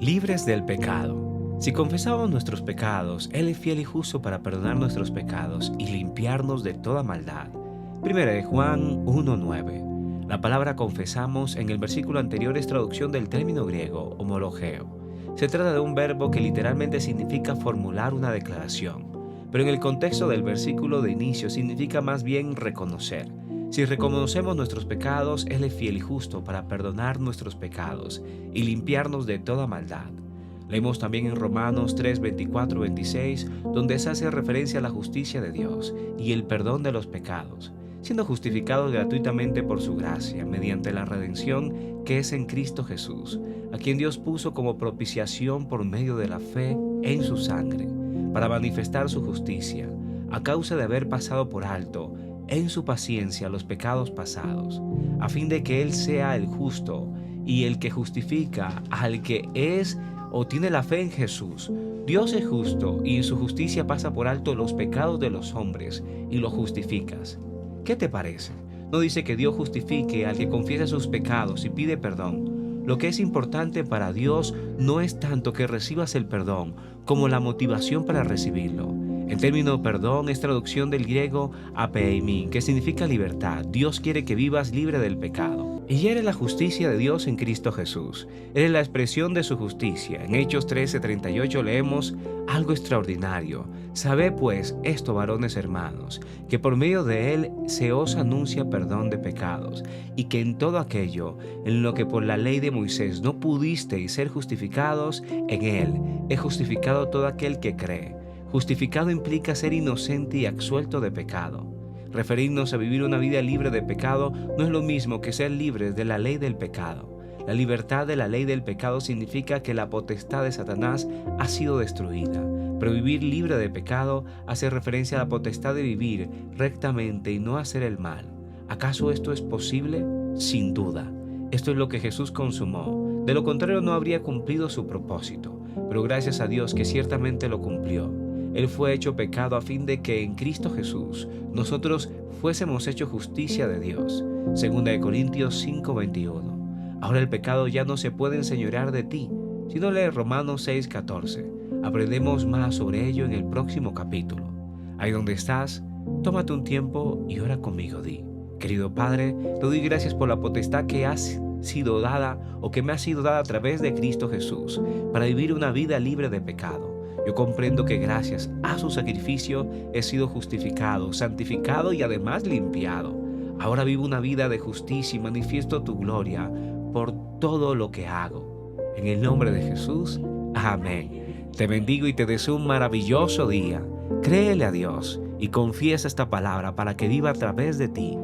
Libres del pecado. Si confesamos nuestros pecados, Él es fiel y justo para perdonar nuestros pecados y limpiarnos de toda maldad. Primera de Juan 1:9. La palabra confesamos en el versículo anterior es traducción del término griego homologeo. Se trata de un verbo que literalmente significa formular una declaración, pero en el contexto del versículo de inicio significa más bien reconocer. Si reconocemos nuestros pecados, Él es fiel y justo para perdonar nuestros pecados y limpiarnos de toda maldad. Leemos también en Romanos 3:24-26, donde se hace referencia a la justicia de Dios y el perdón de los pecados, siendo justificados gratuitamente por su gracia, mediante la redención que es en Cristo Jesús, a quien Dios puso como propiciación por medio de la fe en su sangre, para manifestar su justicia, a causa de haber pasado por alto en su paciencia los pecados pasados, a fin de que Él sea el justo y el que justifica al que es o tiene la fe en Jesús. Dios es justo y en su justicia pasa por alto los pecados de los hombres y los justificas. ¿Qué te parece? No dice que Dios justifique al que confiesa sus pecados y pide perdón. Lo que es importante para Dios no es tanto que recibas el perdón como la motivación para recibirlo. El término perdón es traducción del griego apeimin, que significa libertad. Dios quiere que vivas libre del pecado. Y eres la justicia de Dios en Cristo Jesús. Eres la expresión de su justicia. En Hechos 13:38 leemos algo extraordinario. Sabed pues esto, varones hermanos, que por medio de Él se os anuncia perdón de pecados, y que en todo aquello, en lo que por la ley de Moisés no pudisteis ser justificados, en Él es justificado todo aquel que cree. Justificado implica ser inocente y absuelto de pecado. Referirnos a vivir una vida libre de pecado no es lo mismo que ser libres de la ley del pecado. La libertad de la ley del pecado significa que la potestad de Satanás ha sido destruida, pero vivir libre de pecado hace referencia a la potestad de vivir rectamente y no hacer el mal. ¿Acaso esto es posible? Sin duda. Esto es lo que Jesús consumó. De lo contrario no habría cumplido su propósito, pero gracias a Dios que ciertamente lo cumplió. Él fue hecho pecado a fin de que en Cristo Jesús nosotros fuésemos hecho justicia de Dios. Segunda de Corintios 5:21. Ahora el pecado ya no se puede enseñorear de ti, sino lee Romanos 6:14. Aprendemos más sobre ello en el próximo capítulo. Ahí donde estás, tómate un tiempo y ora conmigo. Di: querido Padre, te doy gracias por la potestad que has sido dada o que me ha sido dada a través de Cristo Jesús para vivir una vida libre de pecado. Yo comprendo que gracias a su sacrificio he sido justificado, santificado y además limpiado. Ahora vivo una vida de justicia y manifiesto tu gloria por todo lo que hago. En el nombre de Jesús, amén. Te bendigo y te deseo un maravilloso día. Créele a Dios y confiesa esta palabra para que viva a través de ti